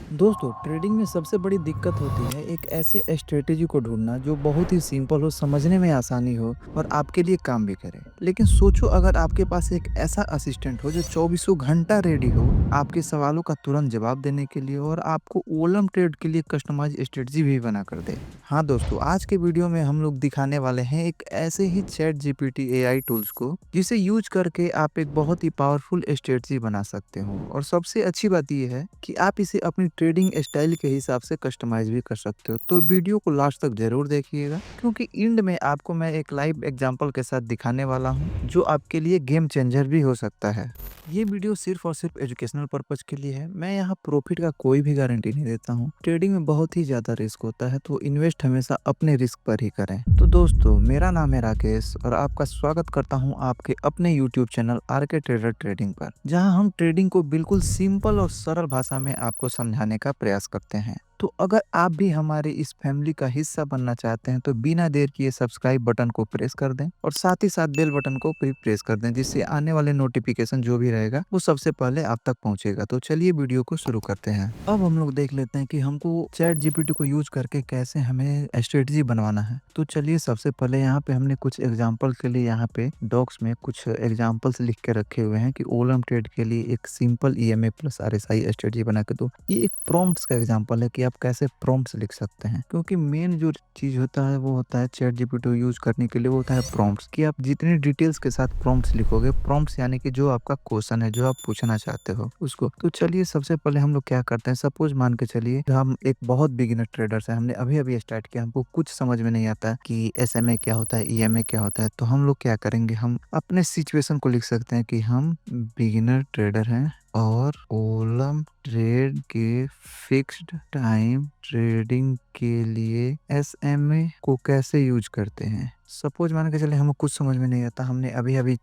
दोस्तों ट्रेडिंग में सबसे बड़ी दिक्कत होती है एक ऐसे स्ट्रेटेजी को ढूंढना जो बहुत ही सिंपल हो, समझने में आसानी हो और आपके लिए काम भी करे। लेकिन सोचो अगर आपके पास एक ऐसा असिस्टेंट हो जो चौबीसों घंटा रेडी हो आपके सवालों का तुरंत जवाब देने के लिए और आपको ओलम ट्रेड के लिए कस्टमाइज स्ट्रेटजी भी बना कर दे। हाँ दोस्तों, आज के वीडियो में हम लोग दिखाने वाले हैं एक ऐसे ही चैट जीपीटी एआई टूल्स को जिसे यूज करके आप एक बहुत ही पावरफुल स्ट्रेटजी बना सकते हो। और सबसे अच्छी बात यह है कि आप इसे अपनी ट्रेडिंग स्टाइल के हिसाब से कस्टमाइज भी कर सकते हो। तो वीडियो को लास्ट तक जरूर देखिएगा क्योंकि एंड में आपको मैं एक लाइव एग्जांपल के साथ दिखाने वाला हूं जो आपके लिए गेम चेंजर भी हो सकता है। ये वीडियो सिर्फ और सिर्फ एजुकेशनल पर्पज के लिए है। मैं यहाँ प्रॉफिट का कोई भी गारंटी नहीं देता हूँ। ट्रेडिंग में बहुत ही ज्यादा रिस्क होता है तो इन्वेस्ट हमेशा अपने रिस्क पर ही करें। तो दोस्तों, मेरा नाम है राकेश और आपका स्वागत करता हूँ आपके अपने यूट्यूब चैनल आर के ट्रेडर ट्रेडिंग पर, जहाँ हम ट्रेडिंग को बिल्कुल सिंपल और सरल भाषा में आपको समझाने का प्रयास करते हैं। तो अगर आप भी हमारे इस फैमिली का हिस्सा बनना चाहते हैं तो बिना देर किए सब्सक्राइब बटन को प्रेस कर दें और साथ ही साथ बेल बटन को भी प्रेस कर दें, जिससे आने वाले नोटिफिकेशन जो भी रहेगा वो सबसे पहले आप तक पहुंचेगा। तो चलिए वीडियो को शुरू करते हैं। अब हम लोग देख लेते हैं कि हमको चैट जीपीटी को यूज करके कैसे हमें स्ट्रेटजी बनवाना है। तो चलिए सबसे पहले यहाँ पे हमने कुछ एग्जाम्पल के लिए यहाँ पे डॉक्स में कुछ एग्जाम्पल्स लिख के रखे हुए हैं कि ओलम ट्रेड के लिए एक simple EMA plus RSI strategy बना के दो। ये एक प्रॉम्प्ट्स का एग्जांपल है कि आप कैसे प्रॉम्प्ट्स लिख सकते हैं, क्योंकि मेन जो चीज होता है वो होता है चैट जीपीटी यूज करने के लिए, वो होता है प्रॉम्प्ट्स। कि आप जितनी डिटेल्स के साथ प्रॉम्प्ट्स लिखोगे, प्रॉम्प्ट्स यानी कि जो आपका क्वेश्चन है, जो आप पूछना चाहते हो उसको। तो चलिए सबसे पहले हम लोग क्या करते हैं, सपोज मान के चलिए हम एक बहुत बिगिनर ट्रेडर्स है, हमने अभी अभी स्टार्ट किया, हमको कुछ समझ में नहीं आता कि एसएमए क्या होता है, ईएमए क्या होता है। तो हम लोग क्या करेंगे, हम अपने सिचुएशन को लिख सकते हैं कि हम बिगिनर ट्रेडर हैं और ओलम ट्रेड के फिक्स्ड टाइम ट्रेडिंग के लिए एसएमए को कैसे यूज करते हैं। सपोज मान के चले हमको कुछ समझ में नहीं आता, हमने अभी अभी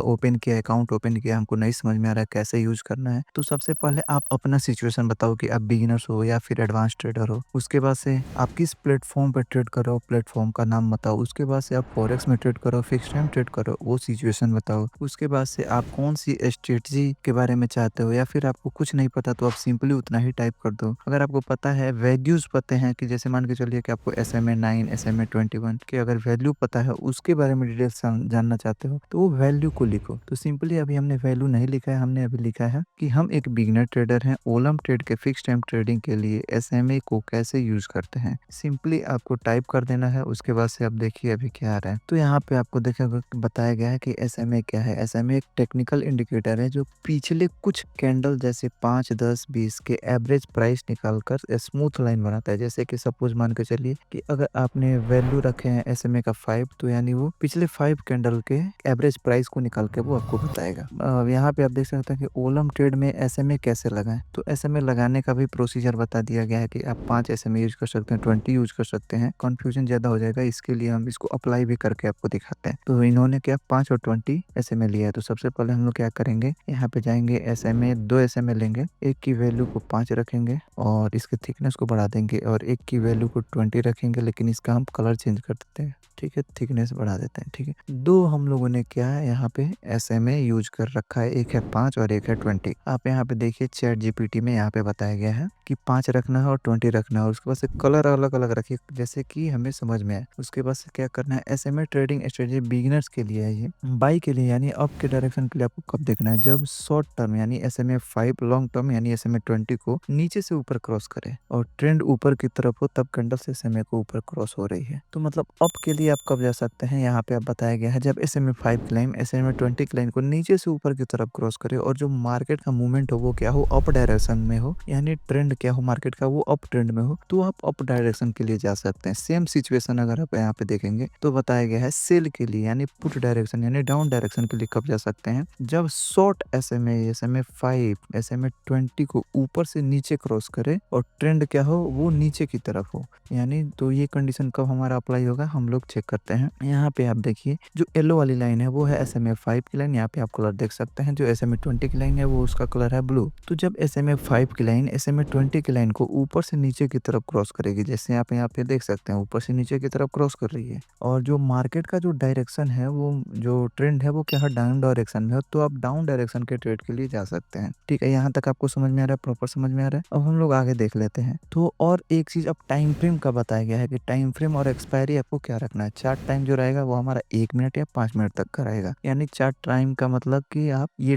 ओपन किया, अकाउंट ओपन किया, हमको नहीं समझ में आ रहा है कैसे यूज करना है। तो सबसे पहले आप अपना सिचुएशन बताओ कि आप बिगिनर्स हो या फिर एडवांस ट्रेडर हो। उसके बाद से आप किस प्लेटफॉर्म पर ट्रेड करो, प्लेटफॉर्म का नाम बताओ। उसके बाद से आप फॉरेक्स में ट्रेड करो, फिक्स टाइम ट्रेड करो, वो सिचुएशन बताओ। उसके बाद से आप कौन सी स्ट्रेटजी के बारे में चाहते हो, या फिर आपको कुछ नहीं पता तो आप सिंपली उतना ही टाइप कर दो। अगर आपको पता है, वैल्यूज पता है कि जैसे मान के चलिए कि आपको SMA 9 SMA 21 के अगर वैल्यू पता है, उसके बारे में डिटेल्स जानना चाहते हो तो वो वैल्यू को लिखो। तो सिंपली अभी हमने वैल्यू नहीं लिखा है, हमने अभी लिखा है कि हम एक बिगिनर ट्रेडर हैं, ओलम ट्रेड के फिक्स टाइम ट्रेडिंग के लिए SMA को कैसे यूज करते हैं। सिंपली आपको टाइप कर देना है। उसके बाद से आप देखिए अभी क्या आ रहा है। तो यहाँ पे आपको देखिए बताया गया है कि SMA क्या है। SMA एक टेक्निकल इंडिकेटर है जो पिछले कुछ कैंडल जैसे 5 10 20 के एवरेज प्राइस निकालकर स्मूथ लाइन बनाता है। जैसे कि सपोज मान के चलिए कि अगर आपने वैल्यू रखे हैं SMA का 5, तो यानी वो पिछले 5 कैंडल के एवरेज प्राइस को निकाल के वो आपको बताएगा। यहाँ पे आप देख सकते हैं कि ओलम ट्रेड में SMA कैसे लगाएं। तो SMA लगाने का भी प्रोसीजर बता दिया गया है कि आप 5 SMA यूज कर सकते हैं, 20 यूज कर सकते हैं। कंफ्यूजन ज्यादा हो जाएगा, इसके लिए हम इसको अप्लाई भी करके आपको दिखाते हैं। तो इन्होंने क्या 5 और 20 SMA लिया है। तो सबसे पहले हम लोग क्या करेंगे, यहाँ पे जाएंगे, SMA 2 SMA लेंगे, एक की वैल्यू को 5 रखेंगे और इसके थिकनेस को बढ़ा देंगे, और एक की वैल्यू को 20 रखेंगे, लेकिन इसका हम कलर चेंज कर देते हैं। ठीक है, थिकनेस बढ़ा देते हैं। ठीक है, दो हम लोगों ने क्या है यहाँ पे SMA यूज कर रखा है, एक है 5 और एक है 20। आप यहाँ पे देखिए चैट जीपीटी में यहाँ पे बताया गया है कि 5 रखना है और 20 रखना है, और उसके बाद से कलर अलग अलग रखिए जैसे कि हमें समझ में आए। उसके बाद से क्या करना है, SMA ट्रेडिंग स्ट्रेटजी बिगिनर्स के लिए है, ये बाई के लिए यानी अप के डायरेक्शन के लिए आपको कब देखना है, जब शॉर्ट टर्म यानी SMA 5, लॉन्ग टर्म यानी SMA 20 को नीचे से ऊपर क्रॉस करे और ट्रेंड ऊपर की तरफ हो, तब कैंडल से SMA को ऊपर क्रॉस हो रही है। तो मतलब अप के लिए आप कब जा सकते हैं, यहाँ पे आप बताया गया है जब SMA 5 की लाइन SMA 20 की लाइन को नीचे से ऊपर की तरफ क्रॉस करे और जो मार्केट का मूवमेंट हो वो क्या हो, अप डायरेक्शन में हो, यानी ट्रेंड क्या हो मार्केट का, वो अप ट्रेंड में हो, तो आप अप डायरेक्शन के लिए जा सकते हैं। सेम सिचुएशन अगर आप यहाँ पे देखेंगे तो बताया गया है सेल के लिए यानी पुट डायरेक्शन यानी डाउन डायरेक्शन के लिए कब जा सकते हैं, जब शॉर्ट SMA 5 SMA 20 को ऊपर से नीचे क्रॉस करे और ट्रेंड क्या हो, वो नीचे की तरफ हो। यानी तो ये कंडीशन कब हमारा अप्लाई होगा, हम लोग चेक करते हैं। यहाँ पे आप देखिए जो येलो वाली लाइन है वो है SMA 5 की लाइन, यहाँ पे आप कलर देख सकते हैं। जो SMA 20 की लाइन है वो उसका कलर है ब्लू। तो जब SMA 5 की लाइन SMA 20 की लाइन को ऊपर से नीचे की तरफ क्रॉस करेगी। जैसे आप यहाँ पे देख सकते हैं ऊपर से नीचे की तरफ क्रॉस कर रही है। और जो मार्केट का जो डायरेक्शन है, वो जो ट्रेंड है वो क्या है, डाउन डायरेक्शन में है, तो आप डाउन डायरेक्शन के ट्रेड के लिए जा सकते हैं। ठीक है, यहाँ तक आपको समझ में आ रहा है, प्रॉपर समझ में आ रहा है। अब हम लोग आगे देख लेते हैं। तो और एक चीज़ अब टाइम फ्रेम का बताया गया है कि टाइम फ्रेम और एक्सपायरी आपको क्या रखना है। चार्ट टाइम जो रहेगा वो हमारा 1 मिनट या 5 मिनट तक का रहेगा। यानी चार्ट टाइम का मतलब कि आप ये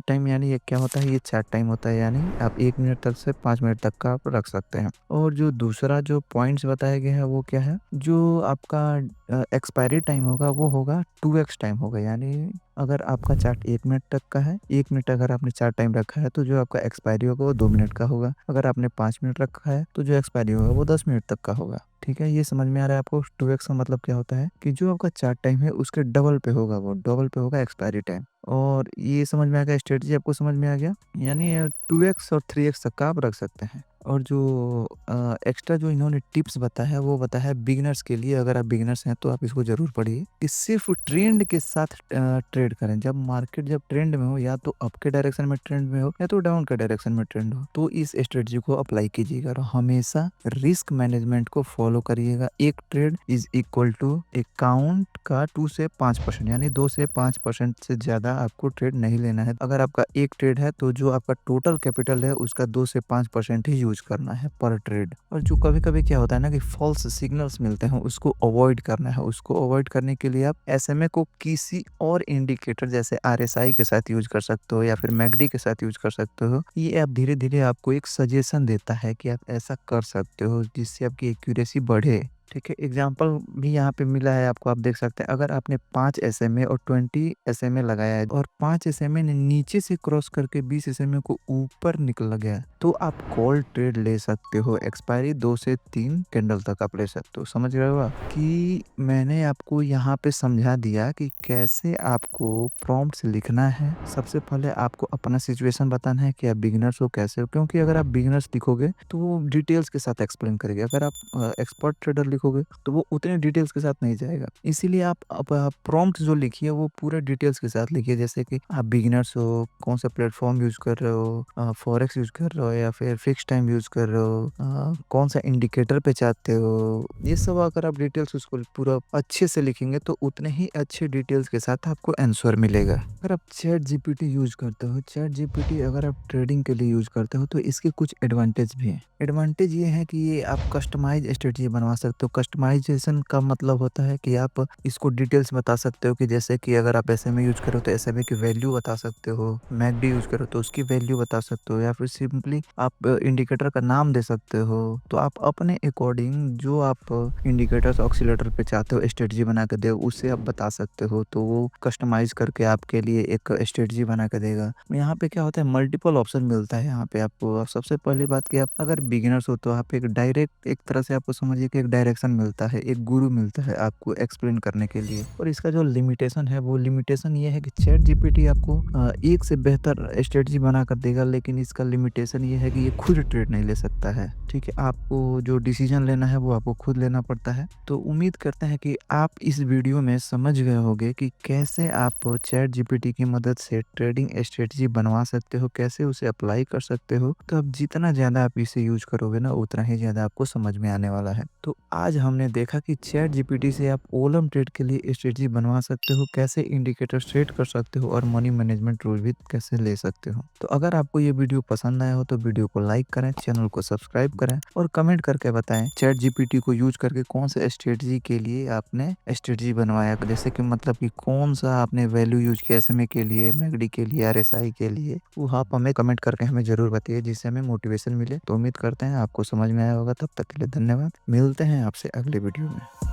टाइम यानी ये क्या होता है, ये चार्ट टाइम होता है, यानी आप 1 मिनट तक से 5 मिनट तक का आप रख सकते हैं। और जो दूसरा जो पॉइंट्स बताया गया है वो क्या है, जो आपका एक्सपायरी टाइम होगा वो होगा 2x टाइम होगा। यानी अगर आपका चार्ट 1 मिनट तक का है, 1 मिनट अगर आपने चार्ट टाइम रखा है, तो जो आपका एक्सपायरी होगा वो 2 मिनट का होगा। अगर आपने 5 मिनट रखा है तो जो एक्सपायरी होगा वो 10 मिनट तक का होगा। ठीक है, ये समझ में आ रहा है आपको। 2x का मतलब क्या होता है कि जो आपका चार्ट टाइम है उसके डबल पे होगा, वो डबल पे होगा एक्सपायरी टाइम। और ये समझ में आ गया, स्ट्रेटजी आपको समझ में आ गया। यानी 2x और 3x तक का आप रख सकते हैं। और जो एक्स्ट्रा जो इन्होंने टिप्स बताया है वो बताया है बिगिनर्स के लिए। अगर आप बिगिनर्स हैं तो आप इसको ज़रूर पढ़िए कि सिर्फ ट्रेंड के साथ ट्रेड करें। जब मार्केट जब ट्रेंड में हो, या तो अप के डायरेक्शन में ट्रेंड में हो या तो डाउन के डायरेक्शन में ट्रेंड हो, तो इस स्ट्रेटजी को अप्लाई कीजिएगा। और हमेशा रिस्क मैनेजमेंट को फॉलो करिएगा। एक ट्रेड इज इक्वल टू एक काउंट का 2 से 5%, यानी 2 से 5% से ज़्यादा आपको ट्रेड नहीं लेना है। अगर आपका एक ट्रेड है तो जो आपका टोटल कैपिटल है उसका 2 से 5% ही यूज करना है पर ट्रेड। और जो कभी कभी क्या होता है ना कि फॉल्स सिग्नल्स मिलते हैं, उसको अवॉइड करना है। उसको अवॉइड करने के लिए आप एसएमए को किसी और इंडिकेटर जैसे आरएसआई के साथ यूज कर सकते हो या फिर मैकडी के साथ यूज कर सकते हो। ये ऐप धीरे धीरे आपको एक सजेशन देता है कि आप ऐसा कर सकते हो, जिससे आपकी एक्यूरेसी बढ़े। ठीक है, एग्जाम्पल भी यहाँ पे मिला है आपको, आप देख सकते हैं। अगर आपने 5 एसएमए और 20 एसएमए लगाया है और 5 एसएमए ने नीचे से क्रॉस करके 20 एसएमए को ऊपर निकल गया, तो आप कॉल ट्रेड ले सकते हो। एक्सपायरी 2 से 3 कैंडल तक आप ले सकते हो। समझ रहे हो आप कि मैंने आपको यहाँ पे समझा दिया कि कैसे आपको प्रॉम्प्ट्स लिखना है। सबसे पहले आपको अपना सिचुएशन बताना है कि आप बिगिनर्स हो, कैसे हो। क्योंकि अगर आप बिगिनर्स लिखोगे तो वो डिटेल्स के साथ एक्सप्लेन करेंगे। अगर आप एक्सपर्ट ट्रेडर लिखोगे तो वो उतने डिटेल्स के साथ नहीं जाएगा। इसीलिए आप प्रॉम्प्ट जो लिखिए वो पूरे डिटेल्स के साथ लिखिए। जैसे कि आप बिगिनर्स हो, कौन सा प्लेटफॉर्म यूज कर रहे हो, फॉरेक्स यूज कर रहे हो या फिर फिक्स टाइम यूज कर रहे हो, कौन सा इंडिकेटर पे चाहते हो। ये सब अगर आप डिटेल्स उसको पूरा अच्छे से लिखेंगे तो उतने ही अच्छे डिटेल्स के साथ आपको आंसर मिलेगा। अगर आप चैट जीपीटी यूज करते हो, चैट जीपीटी अगर आप ट्रेडिंग के लिए यूज करते हो, तो इसके कुछ एडवांटेज भी हैं। एडवांटेज ये है कि ये आप कस्टमाइज स्ट्रेटजी बनवा सकते हो। कस्टमाइजेशन का मतलब होता है कि आप इसको डिटेल्स बता सकते हो कि जैसे कि अगर आप एसएमए यूज करो तो एसएमए की वैल्यू बता सकते हो, मैकडी यूज करो तो उसकी वैल्यू बता सकते हो, या फिर सिंपली आप इंडिकेटर का नाम दे सकते हो। तो आप अपने अकॉर्डिंग जो आप इंडिकेटर्स ऑक्सीलेटर पे चाहते हो स्ट्रेटजी बना कर दे, उससे आप बता सकते हो। तो वो कस्टमाइज करके आपके लिए एक स्ट्रेटजी बना कर देगा। यहाँ पे क्या होता है, मल्टीपल ऑप्शन मिलता है यहाँ पे आपको। सबसे पहली बात कि आप अगर बिगिनर्स हो तो आप एक डायरेक्ट, एक तरह से आपको समझिए कि एक डायरेक्शन मिलता है, एक गुरु मिलता है आपको एक्सप्लेन करने के लिए। और इसका जो लिमिटेशन है, वो लिमिटेशन ये है कि चैट जीपीटी आपको एक से बेहतर स्ट्रेटजी बना कर देगा, लेकिन इसका लिमिटेशन ये है कि ये खुद ट्रेड नहीं ले सकता है। ठीक है, आपको जो डिसीजन लेना है वो आपको खुद लेना पड़ता है। तो उम्मीद करते हैं कि आप इस वीडियो में समझ गए होंगे कि कैसे आप चैट जीपीटी की मदद से ट्रेडिंग स्ट्रेटजी बनवा सकते हो, कैसे उसे अप्लाई कर सकते हो। तो अब जितना ज़्यादा आप इसे यूज करोगे ना, उतना ही ज़्यादा आपको समझ में आने वाला है। तो आज हमने देखा कि चैट जीपीटी से आप ओलम ट्रेड के लिए स्ट्रेटजी बनवा सकते हो, कैसे इंडिकेटर सेट कर सकते हो, और मनी मैनेजमेंट रूल भी कैसे ले सकते हो। तो अगर आपको ये वीडियो पसंद आया हो तो वीडियो को लाइक करें, चैनल को सब्सक्राइब करें और कमेंट करके बताएं चैट जीपीटी को यूज करके कौन से स्ट्रेटजी के लिए आपने स्ट्रेटजी बनवाया। जैसे कि मतलब कि कौन सा आपने वैल्यू यूज किया एसएमए के लिए, मैकडी के लिए, आरएसआई के लिए, वो आप हमें कमेंट करके हमें जरूर बताइए, जिससे हमें मोटिवेशन मिले। तो उम्मीद करते हैं आपको समझ में आया होगा। तब तक के लिए धन्यवाद। मिलते हैं आपसे अगले वीडियो में।